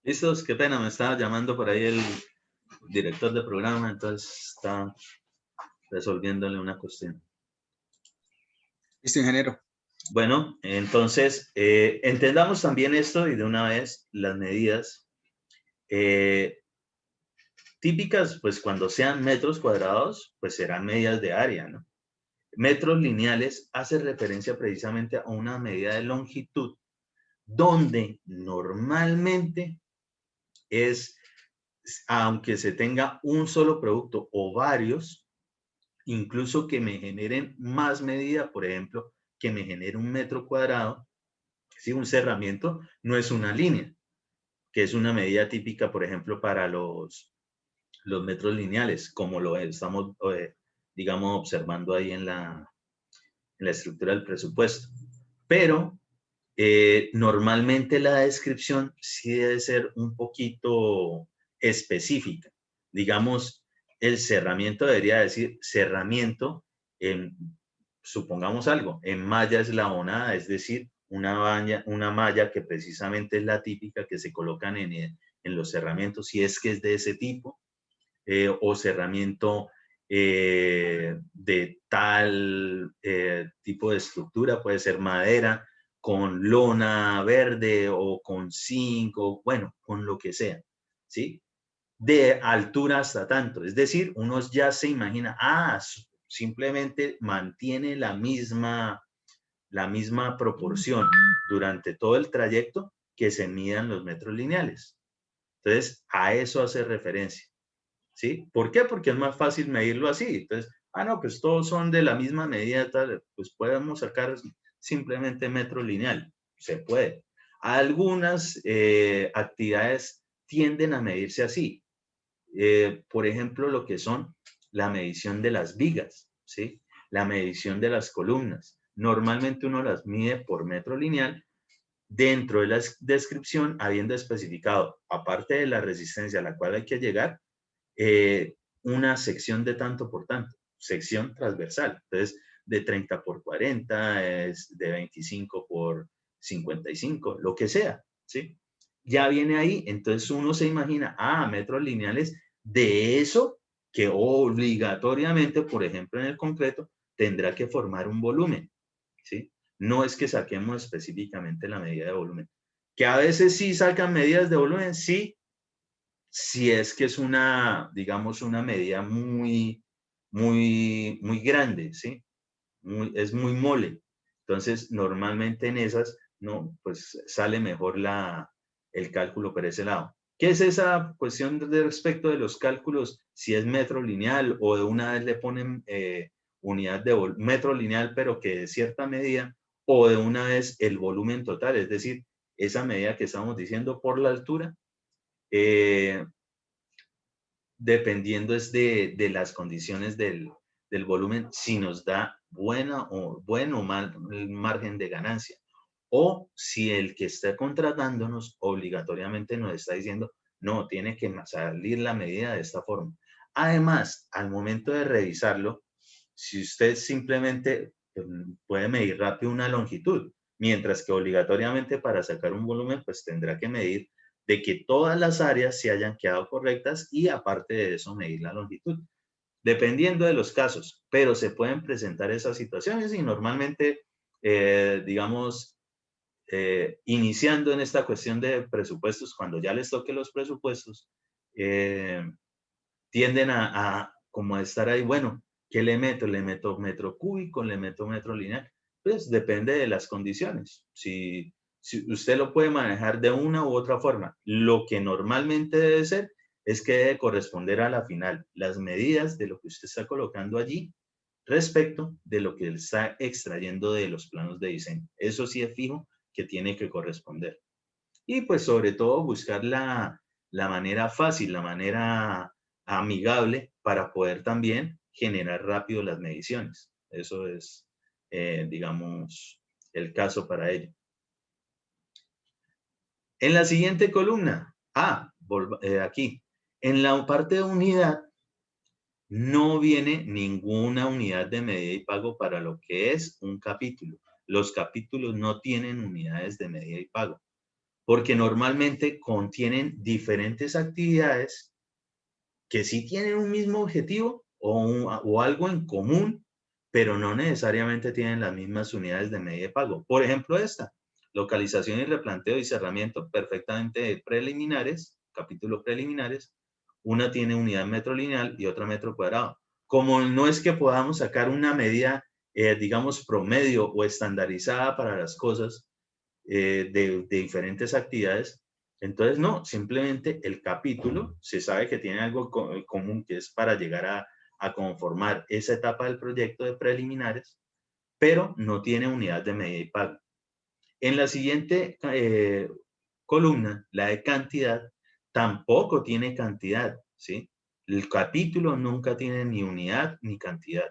Listos, qué pena, me estaba llamando por ahí el director de programa, entonces está resolviéndole una cuestión. Listo, ingeniero. Bueno, entonces, entendamos también esto y de una vez las medidas típicas, pues cuando sean metros cuadrados, pues serán medidas de área, ¿no? Metros lineales hace referencia precisamente a una medida de longitud, donde normalmente es, aunque se tenga un solo producto o varios, incluso que me generen más medida, por ejemplo, que me genere un metro cuadrado, ¿sí? Un cerramiento no es una línea, que es una medida típica, por ejemplo, para los metros lineales, como lo estamos, digamos, observando ahí en la estructura del presupuesto. Pero normalmente la descripción sí debe ser un poquito específica. Digamos, el cerramiento debería decir cerramiento en, supongamos algo, en malla eslabonada, es decir, una malla que precisamente es la típica que se colocan en los cerramientos, si es que es de ese tipo, o cerramiento de tal tipo de estructura, puede ser madera, con lona verde o con zinc, o bueno, con lo que sea, ¿sí? De altura hasta tanto. Es decir, uno ya se imagina, simplemente mantiene la misma proporción durante todo el trayecto que se midan los metros lineales. Entonces, a eso hace referencia, ¿sí? ¿Por qué? Porque es más fácil medirlo así. Entonces, no, pues todos son de la misma medida, tal, pues podemos sacar simplemente metro lineal. Se puede. Algunas actividades tienden a medirse así. Por ejemplo, lo que son la medición de las vigas, ¿sí? La medición de las columnas. Normalmente uno las mide por metro lineal dentro de la descripción, habiendo especificado, aparte de la resistencia a la cual hay que llegar, una sección de tanto por tanto, sección transversal. Entonces, de 30 por 40, es de 25 por 55, lo que sea, ¿sí? Ya viene ahí, entonces uno se imagina, metros lineales de eso que obligatoriamente, por ejemplo, en el concreto, tendrá que formar un volumen, ¿sí? No es que saquemos específicamente la medida de volumen. Que a veces sí sacan medidas de volumen, sí, si es que es una, digamos, una medida muy grande, ¿sí? Es muy mole. Entonces, normalmente en esas, no, pues sale mejor el cálculo por ese lado. ¿Qué es esa cuestión de respecto de los cálculos? Si es metro lineal o de una vez le ponen unidad de metro lineal, pero que de cierta medida, o de una vez el volumen total, es decir, esa medida que estamos diciendo por la altura, dependiendo es de las condiciones del volumen, si nos da bueno o mal margen de ganancia. O si el que está contratándonos obligatoriamente nos está diciendo, no, tiene que salir la medida de esta forma. Además, al momento de revisarlo, si usted simplemente puede medir rápido una longitud, mientras que obligatoriamente para sacar un volumen, pues tendrá que medir de que todas las áreas se hayan quedado correctas y aparte de eso medir la longitud. Dependiendo de los casos, pero se pueden presentar esas situaciones y normalmente, digamos, iniciando en esta cuestión de presupuestos, cuando ya les toque los presupuestos, tienden a como a estar ahí, bueno, ¿qué le meto? ¿Le meto metro cúbico? ¿Le meto metro lineal? Pues depende de las condiciones. Si usted lo puede manejar de una u otra forma, lo que normalmente debe ser es que debe corresponder a la final las medidas de lo que usted está colocando allí respecto de lo que está extrayendo de los planos de diseño. Eso sí es fijo que tiene que corresponder. Y pues sobre todo buscar la manera fácil, la manera amigable para poder también generar rápido las mediciones. Eso es, digamos, el caso para ello. En la siguiente columna, aquí, en la parte de unidad, no viene ninguna unidad de medida y pago para lo que es un capítulo. Los capítulos no tienen unidades de medida y pago, porque normalmente contienen diferentes actividades que sí tienen un mismo objetivo o algo en común, pero no necesariamente tienen las mismas unidades de medida y pago. Por ejemplo, esta, localización y replanteo y cerramiento perfectamente preliminares, capítulo preliminares. Una tiene unidad metro lineal y otra metro cuadrado. Como no es que podamos sacar una medida, digamos, promedio o estandarizada para las cosas de diferentes actividades, entonces no, simplemente el capítulo se sabe que tiene algo común que es para llegar a conformar esa etapa del proyecto de preliminares, pero no tiene unidad de medida y pago. En la siguiente columna, la de cantidad, tampoco tiene cantidad, ¿sí? El capítulo nunca tiene ni unidad ni cantidad.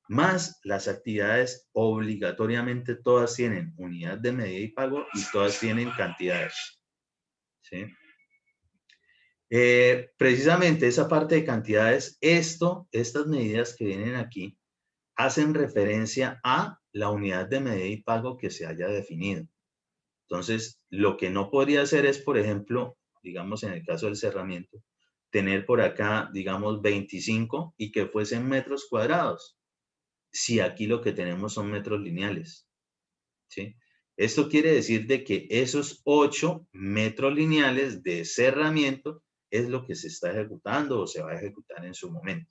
Más las actividades obligatoriamente todas tienen unidad de medida y pago y todas tienen cantidades, ¿sí? Precisamente esa parte de cantidades, estas medidas que vienen aquí, hacen referencia a la unidad de medida y pago que se haya definido. Entonces, lo que no podría hacer es, por ejemplo, digamos en el caso del cerramiento, tener por acá, digamos, 25 y que fuesen metros cuadrados, si aquí lo que tenemos son metros lineales, ¿sí? Esto quiere decir de que esos 8 metros lineales de cerramiento es lo que se está ejecutando o se va a ejecutar en su momento.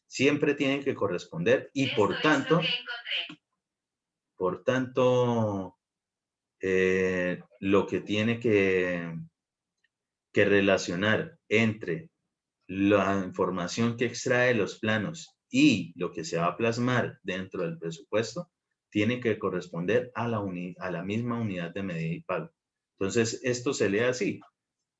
Siempre tienen que corresponder y por tanto, lo que tiene que relacionar entre la información que extrae los planos y lo que se va a plasmar dentro del presupuesto tiene que corresponder a la misma unidad de medida y pago. Entonces, esto se lee así.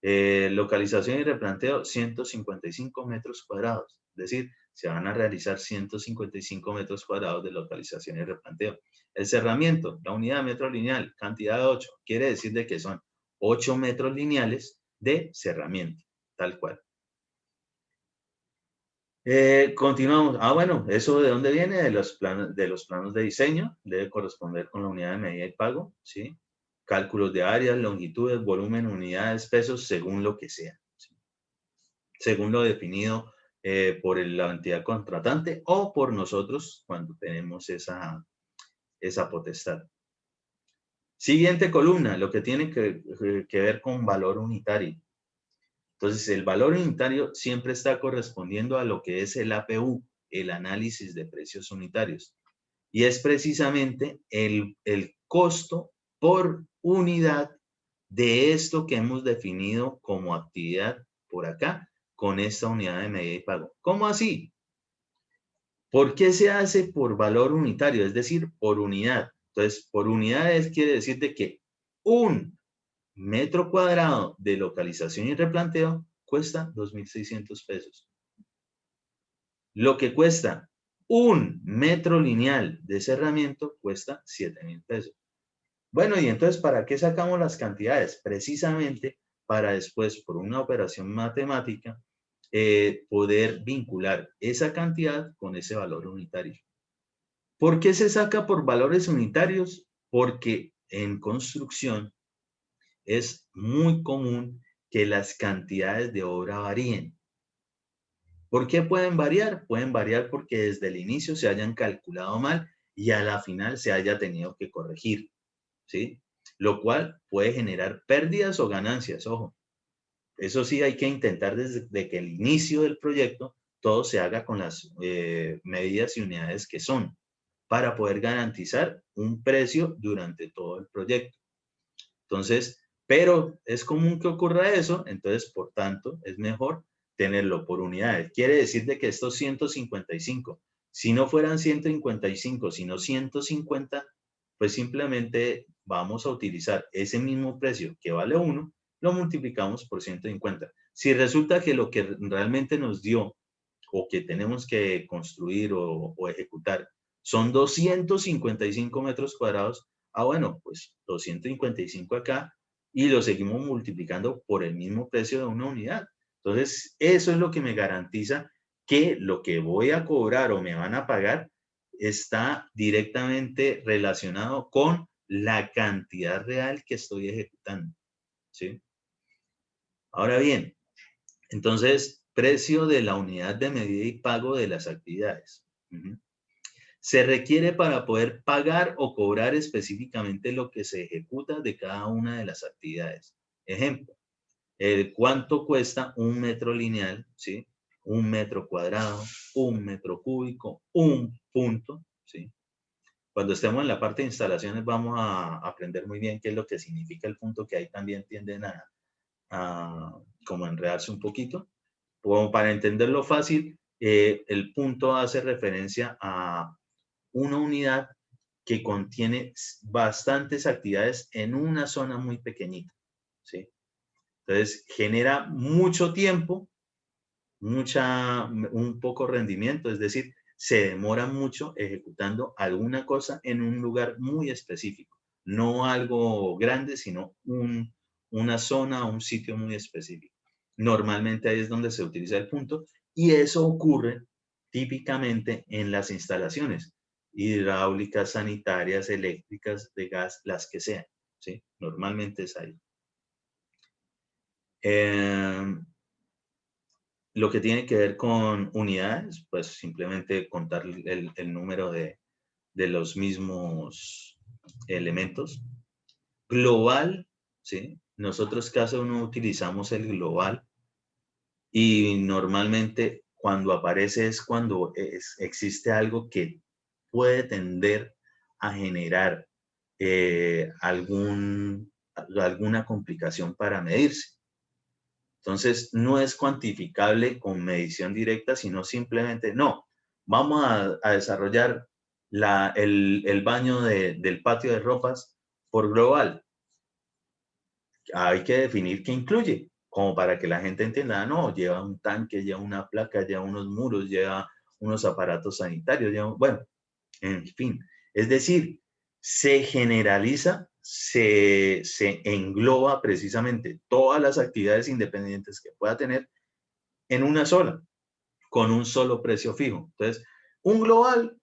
Localización y replanteo, 155 metros cuadrados. Es decir, se van a realizar 155 metros cuadrados de localización y replanteo. El cerramiento, la unidad de metro lineal, cantidad de 8. Quiere decir de que son 8 metros lineales de cerramiento, tal cual. Continuamos. Bueno, ¿eso de dónde viene? De los planos de diseño. Debe corresponder con la unidad de medida y pago, ¿sí? Cálculos de áreas, longitudes, volumen, unidades, pesos, según lo que sea, ¿sí? Según lo definido por la entidad contratante o por nosotros cuando tenemos esa potestad. Siguiente columna, lo que tiene que ver con valor unitario. Entonces, el valor unitario siempre está correspondiendo a lo que es el APU, el análisis de precios unitarios. Y es precisamente el costo por unidad de esto que hemos definido como actividad por acá, con esta unidad de medida y pago. ¿Cómo así? ¿Por qué se hace por valor unitario? Es decir, por unidad. Entonces, por unidades quiere decir de que un metro cuadrado de localización y replanteo cuesta 2.600 pesos. Lo que cuesta 1 metro lineal de cerramiento cuesta 7.000 pesos. Bueno, y entonces, ¿para qué sacamos las cantidades? Precisamente para después, por una operación matemática, poder vincular esa cantidad con ese valor unitario. ¿Por qué se saca por valores unitarios? Porque en construcción es muy común que las cantidades de obra varíen. ¿Por qué pueden variar? Pueden variar porque desde el inicio se hayan calculado mal y a la final se haya tenido que corregir, ¿sí? Lo cual puede generar pérdidas o ganancias, ojo. Eso sí, hay que intentar desde que el inicio del proyecto todo se haga con las medidas y unidades que son para poder garantizar un precio durante todo el proyecto. Entonces, pero es común que ocurra eso, entonces, por tanto, es mejor tenerlo por unidades. Quiere decir de que estos 155, si no fueran 155, sino 150, pues simplemente vamos a utilizar ese mismo precio que vale 1, lo multiplicamos por 150. Si resulta que lo que realmente nos dio o que tenemos que construir o ejecutar son 255 metros cuadrados, bueno, pues 255 acá y lo seguimos multiplicando por el mismo precio de una unidad. Entonces, eso es lo que me garantiza que lo que voy a cobrar o me van a pagar está directamente relacionado con la cantidad real que estoy ejecutando, ¿sí? Ahora bien, entonces, precio de la unidad de medida y pago de las actividades. Se requiere para poder pagar o cobrar específicamente lo que se ejecuta de cada una de las actividades. Ejemplo, ¿cuánto cuesta un metro lineal? ¿Sí? Un metro cuadrado, un metro cúbico, un punto, ¿sí? Cuando estemos en la parte de instalaciones vamos a aprender muy bien qué es lo que significa el punto, que ahí también tienden a como enredarse un poquito. Como para entenderlo fácil, el punto hace referencia a una unidad que contiene bastantes actividades en una zona muy pequeñita, ¿sí? Entonces, genera mucho tiempo, un poco rendimiento, es decir, se demora mucho ejecutando alguna cosa en un lugar muy específico, no algo grande, sino una zona, un sitio muy específico. Normalmente ahí es donde se utiliza el punto y eso ocurre típicamente en las instalaciones hidráulicas, sanitarias, eléctricas, de gas, las que sean, ¿sí? Normalmente es ahí. Lo que tiene que ver con unidades, pues simplemente contar el número de los mismos elementos. Global, ¿sí? Nosotros casi no utilizamos el global y normalmente cuando aparece es cuando existe algo que puede tender a generar alguna complicación para medirse. Entonces, no es cuantificable con medición directa, sino simplemente, no, vamos a desarrollar el baño del patio de ropas por global. Hay que definir qué incluye, como para que la gente entienda, no, lleva un tanque, lleva una placa, lleva unos muros, lleva unos aparatos sanitarios, bueno, en fin. Es decir, se generaliza, se engloba precisamente todas las actividades independientes que pueda tener en una sola, con un solo precio fijo. Entonces, un global,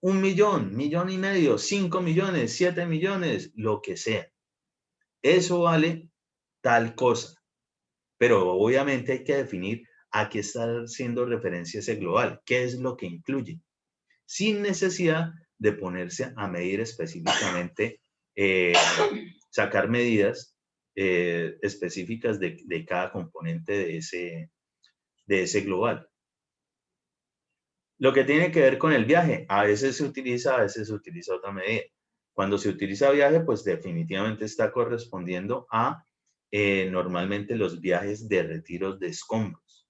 1.000.000, 1.500.000, 5 millones, 7 millones, lo que sea. Eso vale tal cosa. Pero obviamente hay que definir a qué está haciendo referencia ese global, qué es lo que incluye, sin necesidad de ponerse a medir específicamente, sacar medidas específicas de cada componente de ese global. Lo que tiene que ver con el viaje, a veces se utiliza, a veces se utiliza otra medida. Cuando se utiliza viaje, pues definitivamente está correspondiendo a normalmente los viajes de retiros de escombros.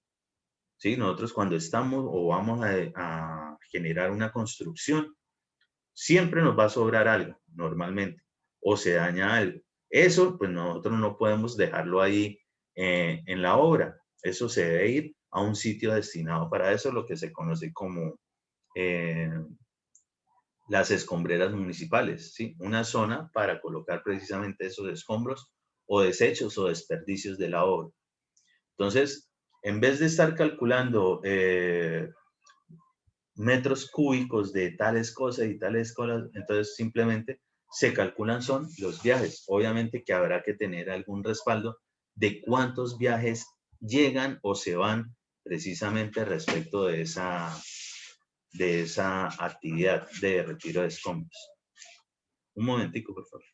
¿Sí? Nosotros cuando estamos o vamos a generar una construcción, siempre nos va a sobrar algo, normalmente, o se daña algo. Eso, pues nosotros no podemos dejarlo ahí en la obra. Eso se debe ir a un sitio destinado para eso, lo que se conoce como las escombreras municipales, ¿sí? Una zona para colocar precisamente esos escombros o desechos o desperdicios de la obra. Entonces, en vez de estar calculando metros cúbicos de tales cosas y tales cosas, entonces simplemente se calculan son los viajes. Obviamente que habrá que tener algún respaldo de cuántos viajes llegan o se van precisamente respecto de esa actividad de retiro de escombros. Un momentico, por favor.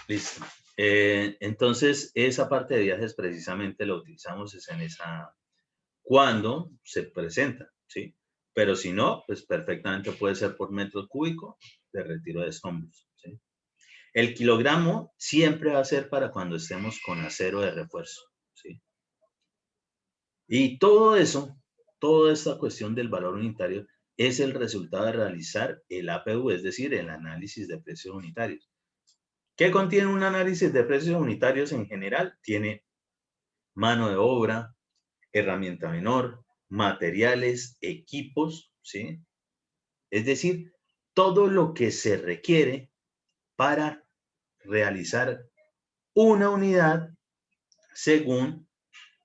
Listo. Entonces, esa parte de viajes precisamente lo utilizamos es en esa, cuando se presenta, ¿sí? Pero si no, pues perfectamente puede ser por metro cúbico de retiro de escombros, ¿sí? El kilogramo siempre va a ser para cuando estemos con acero de refuerzo, ¿sí? Y todo eso, toda esta cuestión del valor unitario es el resultado de realizar el APU, es decir, el análisis de precios unitarios. ¿Qué contiene un análisis de precios unitarios en general? Tiene mano de obra, herramienta menor, materiales, equipos, ¿sí? Es decir, todo lo que se requiere para realizar una unidad según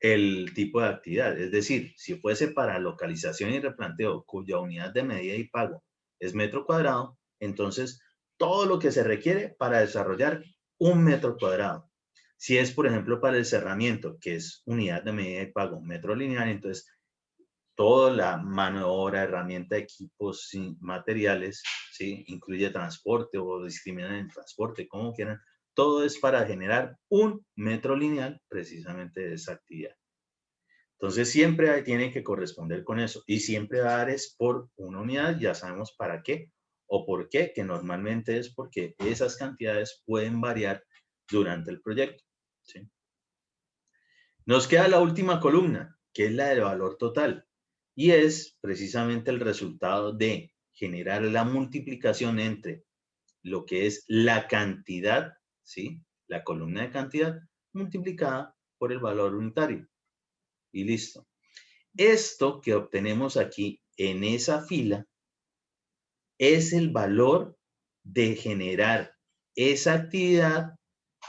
el tipo de actividad. Es decir, si fuese para localización y replanteo, cuya unidad de medida y pago es metro cuadrado, entonces todo lo que se requiere para desarrollar un metro cuadrado. Si es, por ejemplo, para el cerramiento, que es unidad de medida y pago, metro lineal, entonces toda la mano de obra, herramienta, equipos, materiales, ¿sí? Incluye transporte o discriminan en transporte, como quieran. Todo es para generar un metro lineal precisamente de esa actividad. Entonces siempre tiene que corresponder con eso y siempre va a dar es por una unidad, ya sabemos para qué o por qué, que normalmente es porque esas cantidades pueden variar durante el proyecto, ¿sí? Nos queda la última columna, que es la del valor total, y es precisamente el resultado de generar la multiplicación entre lo que es la cantidad, ¿sí? La columna de cantidad multiplicada por el valor unitario. Y listo. Esto que obtenemos aquí en esa fila es el valor de generar esa actividad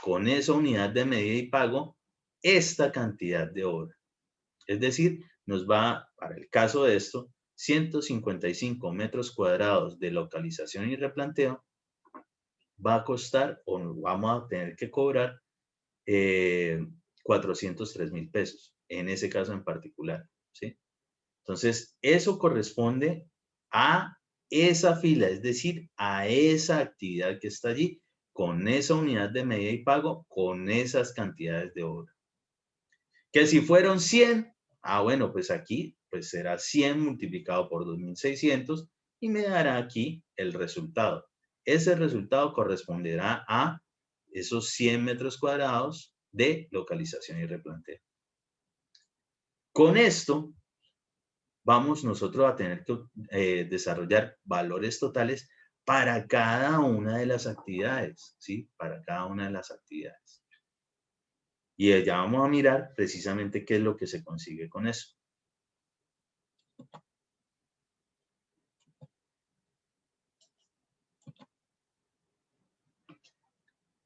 con esa unidad de medida y pago, esta cantidad de obra. Es decir, nos va, para el caso de esto, 155 metros cuadrados de localización y replanteo va a costar, o vamos a tener que cobrar 403,000 pesos, en ese caso en particular, ¿sí? Entonces, eso corresponde a esa fila, es decir, a esa actividad que está allí, con esa unidad de medida y pago, con esas cantidades de obra. Que si fueron 100, bueno, pues aquí pues será 100 multiplicado por 2.600 y me dará aquí el resultado. Ese resultado corresponderá a esos 100 metros cuadrados de localización y replanteo. Con esto vamos nosotros a tener que desarrollar valores totales para cada una de las actividades, ¿sí? Para cada una de las actividades. Y ya vamos a mirar precisamente qué es lo que se consigue con eso.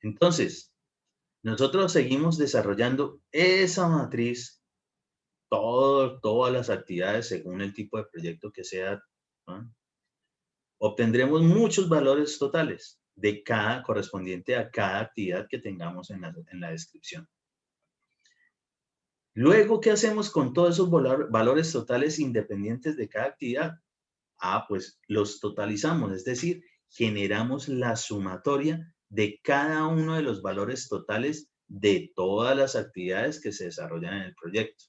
Entonces, nosotros seguimos desarrollando esa matriz, todas las actividades según el tipo de proyecto que sea, ¿no? Obtendremos muchos valores totales de cada correspondiente a cada actividad que tengamos en la descripción. Luego, ¿qué hacemos con todos esos valores totales independientes de cada actividad? Pues los totalizamos, es decir, generamos la sumatoria de cada uno de los valores totales de todas las actividades que se desarrollan en el proyecto.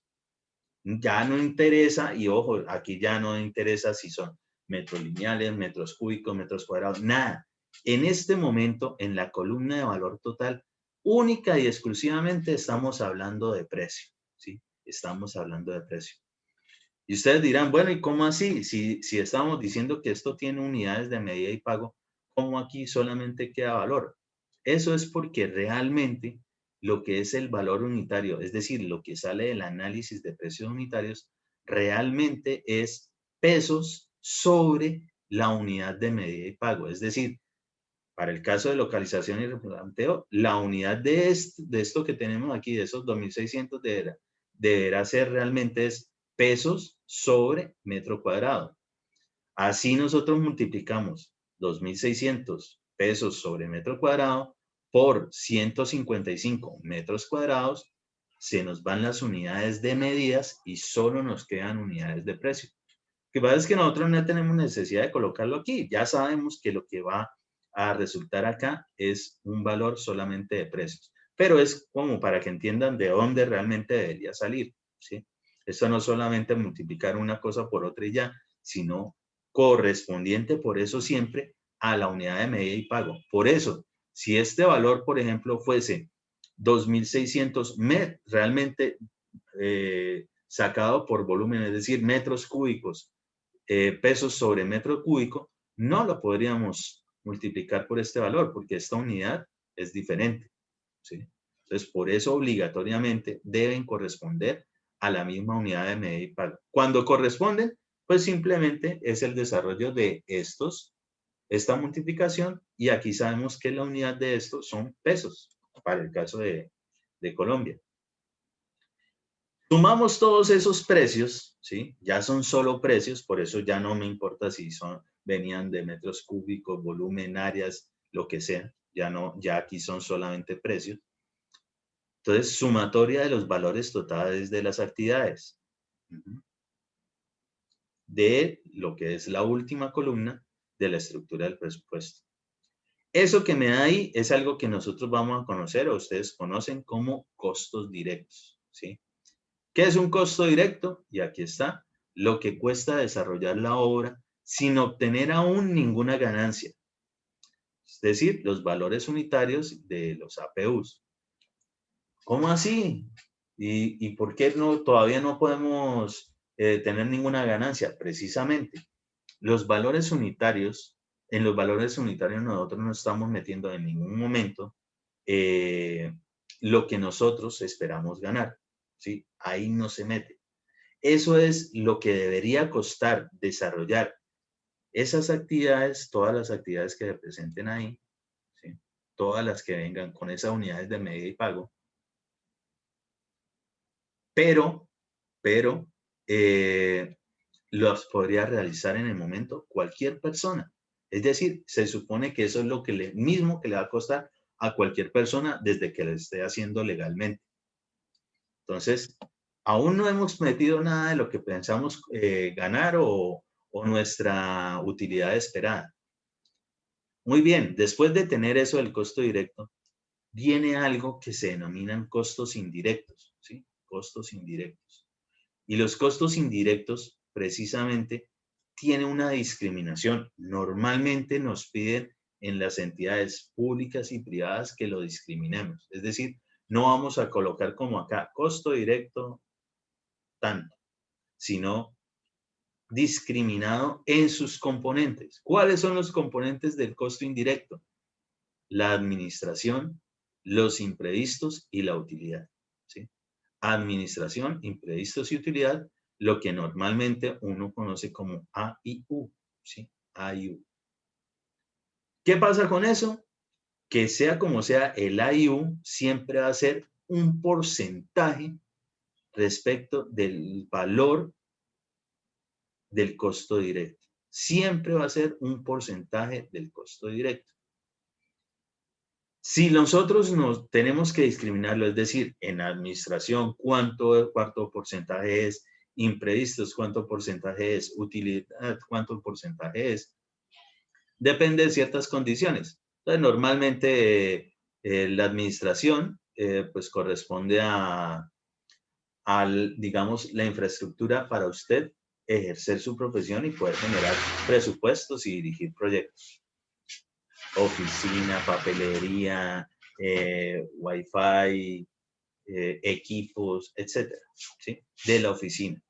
Ya no interesa, y ojo, aquí ya no interesa si son metros lineales, metros cúbicos, metros cuadrados, nada. En este momento, en la columna de valor total, única y exclusivamente estamos hablando de precio, ¿sí? Estamos hablando de precio. Y ustedes dirán, bueno, ¿y cómo así? Si estamos diciendo que esto tiene unidades de medida y pago, ¿cómo aquí solamente queda valor? Eso es porque realmente lo que es el valor unitario, es decir, lo que sale del análisis de precios unitarios, realmente es pesos sobre la unidad de medida y pago. Es decir, para el caso de localización y replanteo, la unidad de esto que tenemos aquí, de esos 2.600 deberá ser realmente es pesos sobre metro cuadrado. Así nosotros multiplicamos 2.600 pesos sobre metro cuadrado por 155 metros cuadrados, se nos van las unidades de medidas y solo nos quedan unidades de precio. Lo que pasa es que nosotros no tenemos necesidad de colocarlo aquí. Ya sabemos que lo que va a resultar acá es un valor solamente de precios. Pero es como para que entiendan de dónde realmente debería salir, ¿sí? Esto no solamente multiplicar una cosa por otra y ya, sino correspondiente por eso siempre a la unidad de medida y pago. Por eso, si este valor, por ejemplo, fuese 2.600 realmente sacado por volumen, es decir, metros cúbicos, pesos sobre metro cúbico, no lo podríamos multiplicar por este valor porque esta unidad es diferente, ¿sí? Entonces, por eso obligatoriamente deben corresponder a la misma unidad de medida y pago. Cuando corresponden, pues simplemente es el desarrollo de esta multiplicación, y aquí sabemos que la unidad de esto son pesos, para el caso de Colombia. Sumamos todos esos precios, ¿sí? Ya son solo precios, por eso ya no me importa si venían de metros cúbicos, volumen, áreas, lo que sea. Ya aquí son solamente precios. Entonces, sumatoria de los valores totales de las actividades. De lo que es la última columna de la estructura del presupuesto. Eso que me da ahí es algo que nosotros vamos a conocer, o ustedes conocen como costos directos, ¿sí? ¿Qué es un costo directo? Y aquí está, lo que cuesta desarrollar la obra sin obtener aún ninguna ganancia. Es decir, los valores unitarios de los APUs. ¿Cómo así? ¿Y por qué todavía no podemos tener ninguna ganancia? Precisamente, los valores unitarios, en los valores unitarios nosotros no estamos metiendo en ningún momento lo que nosotros esperamos ganar, ¿sí? Ahí no se mete. Eso es lo que debería costar desarrollar Esas actividades, todas las actividades que se presenten ahí, ¿sí? Todas las que vengan con esas unidades de medida y pago, pero los podría realizar en el momento cualquier persona. Es decir, se supone que eso es lo que mismo que le va a costar a cualquier persona desde que lo esté haciendo legalmente. Entonces, aún no hemos metido nada de lo que pensamos ganar o nuestra utilidad esperada. Muy bien, después de tener eso del costo directo, viene algo que se denominan costos indirectos, ¿sí? Costos indirectos. Y los costos indirectos, precisamente, tienen una discriminación. Normalmente nos piden en las entidades públicas y privadas que lo discriminemos. Es decir, no vamos a colocar como acá, costo directo tanto, sino discriminado en sus componentes. ¿Cuáles son los componentes del costo indirecto? La administración, los imprevistos y la utilidad, ¿sí? Administración, imprevistos y utilidad, lo que normalmente uno conoce como A y U, ¿sí? A y U. ¿Qué pasa con eso? Que sea como sea, el A y U siempre va a ser un porcentaje respecto del valor del costo directo. Siempre va a ser un porcentaje del costo directo. Si nosotros nos tenemos que discriminarlo, es decir, en administración, cuánto porcentaje es, imprevistos, cuánto porcentaje es, utilidad, cuánto porcentaje es, depende de ciertas condiciones. Entonces, normalmente la administración pues corresponde digamos, la infraestructura para usted ejercer su profesión y poder generar presupuestos y dirigir proyectos. Oficina, papelería, Wi-Fi, equipos, etcétera, ¿sí? De la oficina.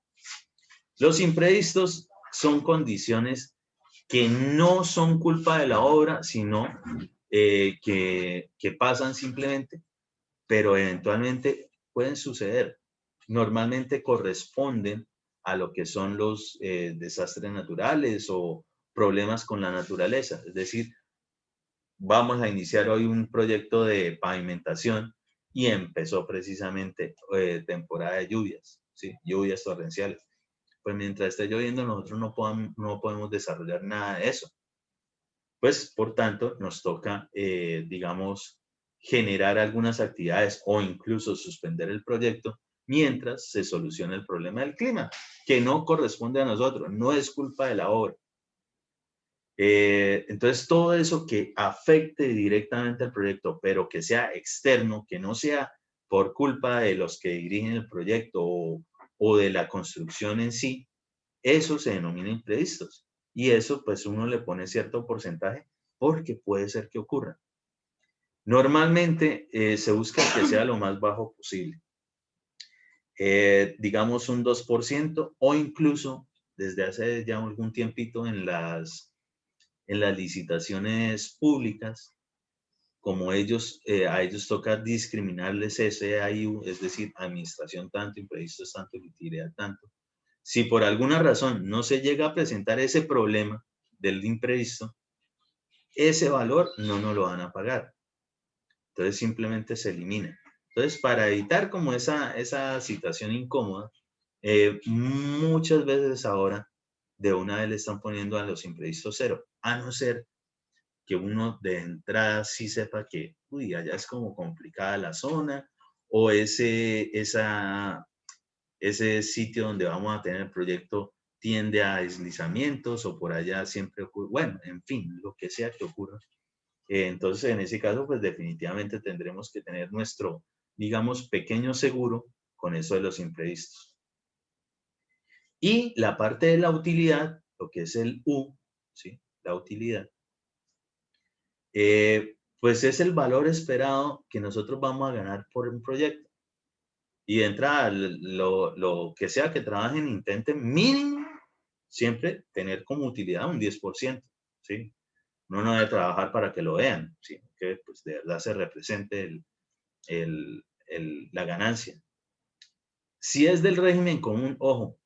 Los imprevistos son condiciones que no son culpa de la obra, sino que pasan simplemente, pero eventualmente pueden suceder. Normalmente corresponden a lo que son los desastres naturales o problemas con la naturaleza. Es decir, vamos a iniciar hoy un proyecto de pavimentación y empezó precisamente temporada de lluvias, ¿sí? Lluvias torrenciales. Pues mientras esté lloviendo nosotros no podemos desarrollar nada de eso. Pues, por tanto, nos toca, digamos, generar algunas actividades o incluso suspender el proyecto mientras se soluciona el problema del clima, que no corresponde a nosotros, no es culpa de la obra. Entonces, todo eso que afecte directamente al proyecto, pero que sea externo, que no sea por culpa de los que dirigen el proyecto o de la construcción en sí, eso se denomina imprevistos. Y eso, pues, uno le pone cierto porcentaje porque puede ser que ocurra. Normalmente se busca que sea lo más bajo posible. Digamos un 2% o incluso desde hace ya algún tiempito en las licitaciones públicas, como a ellos toca discriminarles ese AIU, es decir, administración tanto, imprevistos tanto, utilidad tanto. Si por alguna razón no se llega a presentar ese problema del imprevisto, ese valor no nos lo van a pagar. Entonces simplemente se elimina. Entonces, para evitar como esa situación incómoda, muchas veces ahora de una vez le están poniendo a los imprevistos cero, a no ser que uno de entrada sí sepa que, uy, allá es como complicada la zona, o ese sitio donde vamos a tener el proyecto tiende a deslizamientos, o por allá siempre ocurre, bueno, en fin, lo que sea que ocurra. Entonces, en ese caso, pues definitivamente tendremos que tener nuestro, digamos, pequeño seguro con eso de los imprevistos. Y la parte de la utilidad, lo que es el U, ¿sí? La utilidad, pues es el valor esperado que nosotros vamos a ganar por un proyecto. Y de entrada, lo que sea que trabajen, intenten mínimo siempre tener como utilidad un 10%, ¿sí? Uno no debe trabajar para que lo vean, ¿sí? Que pues de verdad se represente la ganancia. Si es del régimen común, ojo,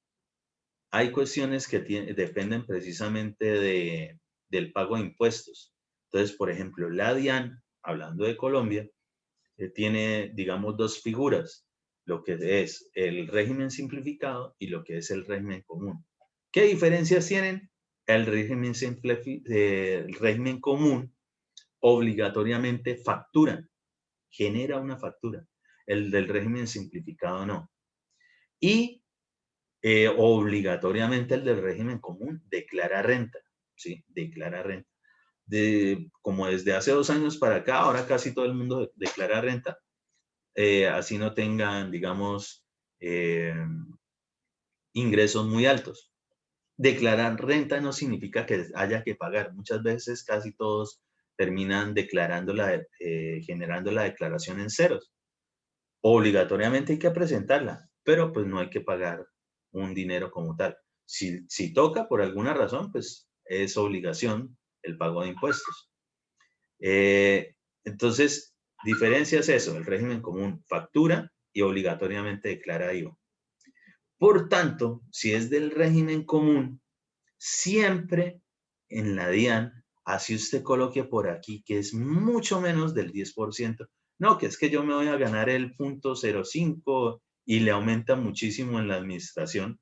hay cuestiones que dependen precisamente del pago de impuestos. Entonces, por ejemplo, la DIAN, hablando de Colombia, tiene, digamos, dos figuras, lo que es el régimen simplificado y lo que es el régimen común. ¿Qué diferencias tienen? El régimen común obligatoriamente factura, genera una factura. El del régimen simplificado no. Y obligatoriamente el del régimen común declara renta, ¿sí? Declara renta. Como desde hace 2 años para acá, ahora casi todo el mundo declara renta, así no tengan, digamos, ingresos muy altos. Declarar renta no significa que haya que pagar. Muchas veces casi todos terminan generando la declaración en ceros. Obligatoriamente hay que presentarla, pero pues no hay que pagar un dinero como tal. Si toca por alguna razón, pues es obligación el pago de impuestos. Entonces, diferencia es eso, el régimen común factura y obligatoriamente declara IVA. Por tanto, si es del régimen común, siempre en la DIAN, así usted coloque por aquí que es mucho menos del 10%, no, que es que yo me voy a ganar el 0.05 y le aumenta muchísimo en la administración.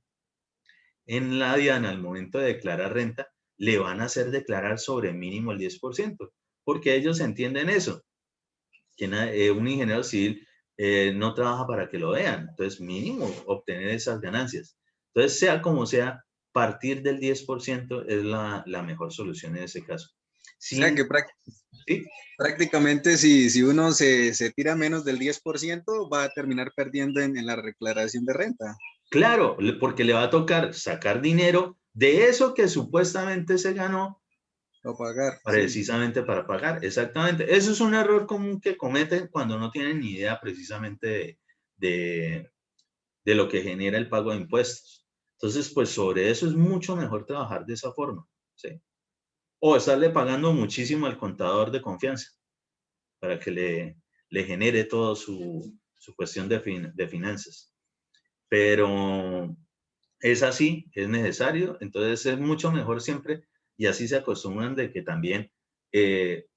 En la DIAN, al momento de declarar renta, le van a hacer declarar sobre mínimo el 10%, porque ellos entienden eso, que un ingeniero civil no trabaja para que lo vean, entonces mínimo obtener esas ganancias. Entonces, sea como sea, partir del 10% es la mejor solución en ese caso. O sea que ¿Sí? prácticamente si uno se tira menos del 10%, va a terminar perdiendo en la declaración de renta. Claro, porque le va a tocar sacar dinero de eso que supuestamente se ganó O pagar. precisamente para pagar. Exactamente. Eso es un error común que cometen cuando no tienen ni idea precisamente de lo que genera el pago de impuestos. Entonces, pues sobre eso es mucho mejor trabajar de esa forma, ¿sí? O estarle pagando muchísimo al contador de confianza para que le genere todo su cuestión de finanzas. Pero es así, es necesario, entonces es mucho mejor siempre y así se acostumbran de que también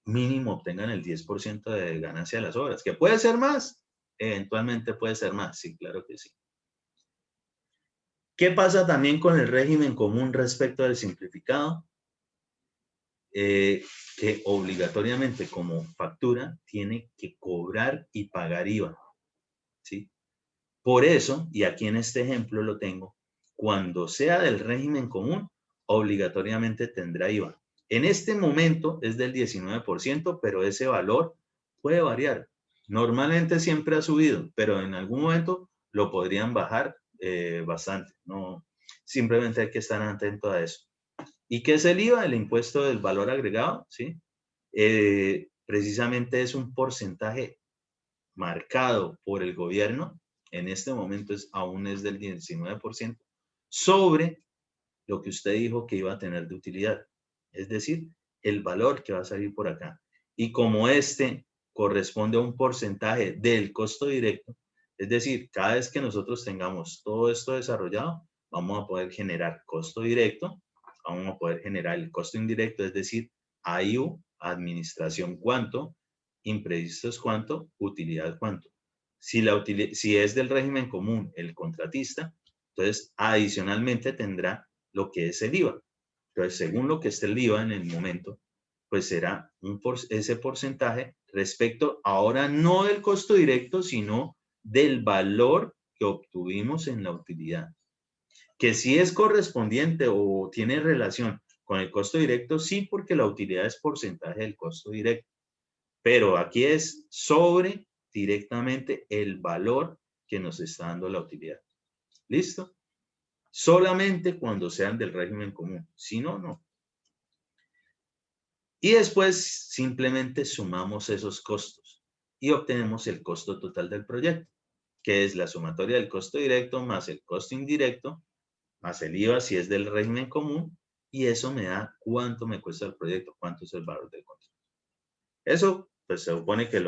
mínimo obtengan el 10% de ganancia de las obras, que puede ser más, eventualmente puede ser más, sí, claro que sí. ¿Qué pasa también con el régimen común respecto del simplificado? Que obligatoriamente como factura tiene que cobrar y pagar IVA, ¿sí? Por eso, y aquí en este ejemplo lo tengo, cuando sea del régimen común, obligatoriamente tendrá IVA. En este momento es del 19%, pero ese valor puede variar. Normalmente siempre ha subido, pero en algún momento lo podrían bajar bastante. No, simplemente hay que estar atento a eso. ¿Y qué es el IVA? El impuesto del valor agregado, ¿sí? Precisamente es un porcentaje marcado por el gobierno, en este momento aún es del 19%, sobre lo que usted dijo que iba a tener de utilidad. Es decir, el valor que va a salir por acá. Y como este corresponde a un porcentaje del costo directo, es decir, cada vez que nosotros tengamos todo esto desarrollado, vamos a poder generar costo directo, vamos a poder generar el costo indirecto, es decir, AIU, administración cuánto, imprevistos cuánto, utilidad cuánto. Si es del régimen común el contratista, entonces adicionalmente tendrá lo que es el IVA. Entonces, según lo que esté el IVA en el momento, pues será ese porcentaje respecto ahora no del costo directo, sino del valor que obtuvimos en la utilidad. Que si es correspondiente o tiene relación con el costo directo, sí, porque la utilidad es porcentaje del costo directo. Pero aquí es sobre directamente el valor que nos está dando la utilidad. ¿Listo? Solamente cuando sean del régimen común. Si no, no. Y después simplemente sumamos esos costos y obtenemos el costo total del proyecto, que es la sumatoria del costo directo más el costo indirecto, más el IVA si es del régimen común, y eso me da cuánto me cuesta el proyecto, cuánto es el valor del contrato. Eso, pues se supone que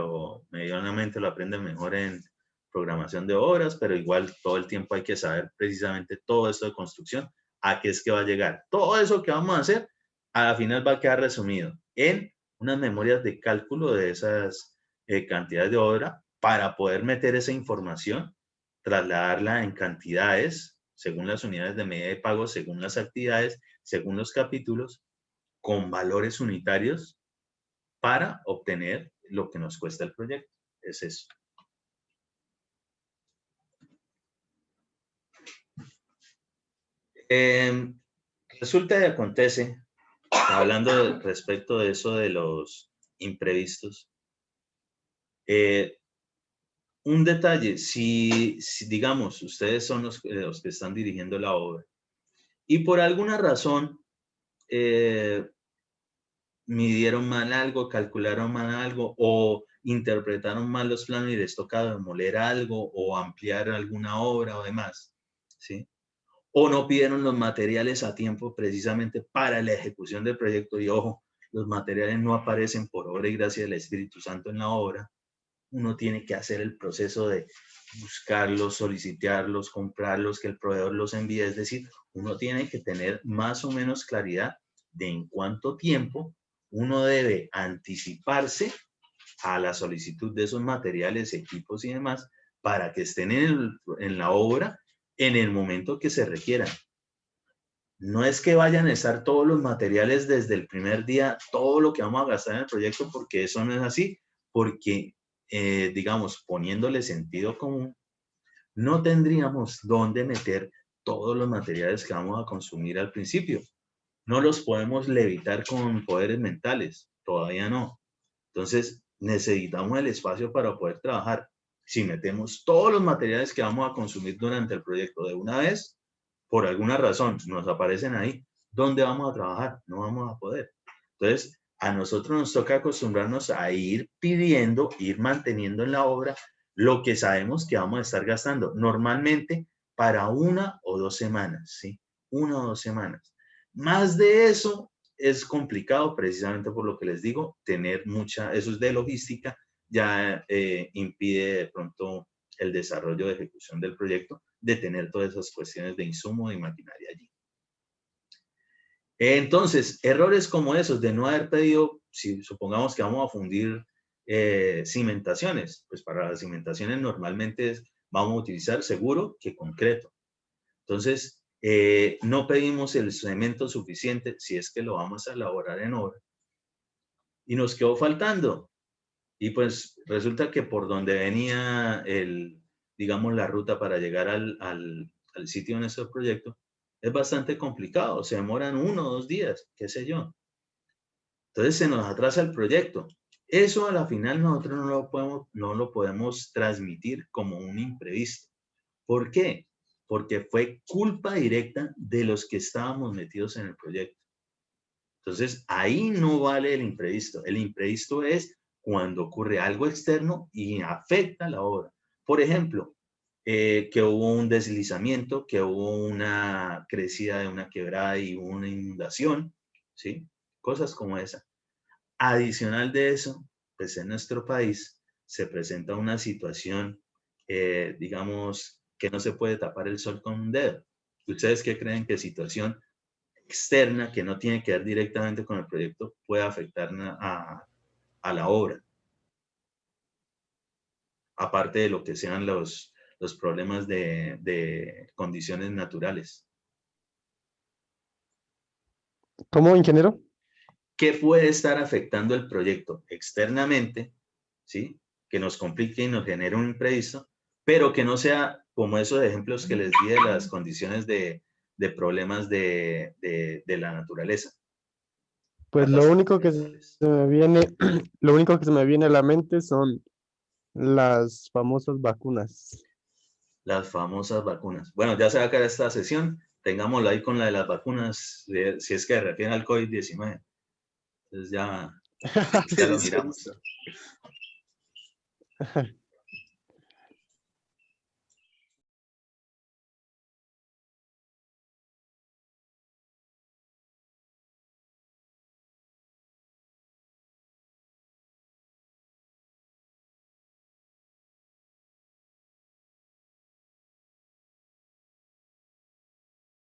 medianamente lo aprenden mejor en programación de obras, pero igual todo el tiempo hay que saber precisamente todo esto de construcción a qué es que va a llegar. Todo eso que vamos a hacer, a la final va a quedar resumido en unas memorias de cálculo de esas cantidades de obra para poder meter esa información, trasladarla en cantidades, según las unidades de medida de pago, según las actividades, según los capítulos, con valores unitarios para obtener lo que nos cuesta el proyecto. Es eso. Resulta y acontece, hablando respecto de eso de los imprevistos, un detalle, si digamos, ustedes son los que están dirigiendo la obra y por alguna razón midieron mal algo, calcularon mal algo o interpretaron mal los planos y les toca demoler algo o ampliar alguna obra o demás, ¿sí? O no pidieron los materiales a tiempo precisamente para la ejecución del proyecto y ojo, los materiales no aparecen por obra y gracia del Espíritu Santo en la obra. Uno tiene que hacer el proceso de buscarlos, solicitarlos, comprarlos, que el proveedor los envíe. Es decir, uno tiene que tener más o menos claridad de en cuánto tiempo uno debe anticiparse a la solicitud de esos materiales, equipos y demás para que estén en la obra en el momento que se requieran. No es que vayan a estar todos los materiales desde el primer día, todo lo que vamos a gastar en el proyecto, porque eso no es así, porque, digamos, poniéndole sentido común, no tendríamos dónde meter todos los materiales que vamos a consumir al principio. No los podemos levitar con poderes mentales, todavía no. Entonces, necesitamos el espacio para poder trabajar. Si metemos todos los materiales que vamos a consumir durante el proyecto de una vez, por alguna razón nos aparecen ahí, ¿dónde vamos a trabajar? No vamos a poder. Entonces, a nosotros nos toca acostumbrarnos a ir pidiendo, ir manteniendo en la obra lo que sabemos que vamos a estar gastando. Normalmente para 1 o 2 semanas, ¿sí? 1 o 2 semanas. Más de eso es complicado precisamente por lo que les digo, tener mucha, eso es de logística, ya impide de pronto el desarrollo de ejecución del proyecto, de tener todas esas cuestiones de insumo y maquinaria allí. Entonces, errores como esos de no haber pedido, si supongamos que vamos a fundir cimentaciones, pues para las cimentaciones normalmente vamos a utilizar seguro que concreto. Entonces, no pedimos el cemento suficiente si es que lo vamos a elaborar en obra. Y nos quedó faltando. Y pues resulta que por donde venía digamos, la ruta para llegar al sitio de nuestro proyecto, es bastante complicado. Se demoran 1 o 2 días, qué sé yo. Entonces se nos atrasa el proyecto. Eso a la final nosotros no lo podemos transmitir como un imprevisto. ¿Por qué? Porque fue culpa directa de los que estábamos metidos en el proyecto. Entonces, ahí no vale el imprevisto. El imprevisto es cuando ocurre algo externo y afecta la obra. Por ejemplo, que hubo un deslizamiento, que hubo una crecida de una quebrada y una inundación, ¿sí? Cosas como esa. Adicional de eso, pues en nuestro país se presenta una situación, digamos, que no se puede tapar el sol con un dedo. ¿Ustedes qué creen que situación externa que no tiene que ver directamente con el proyecto puede afectar a la obra? Aparte de lo que sean los problemas de condiciones naturales. ¿Cómo, ingeniero? ¿Qué puede estar afectando el proyecto externamente, ¿sí? Que nos complique y nos genere un imprevisto, pero que no sea como esos ejemplos que les di de las condiciones de problemas de la naturaleza. Pues lo único que se me viene, lo único que se me viene a la mente son las famosas vacunas. Las famosas vacunas. Bueno, ya se va a acabar esta sesión. Tengámoslo ahí con la de las vacunas, si es que se refiere al COVID-19. Entonces ya lo miramos.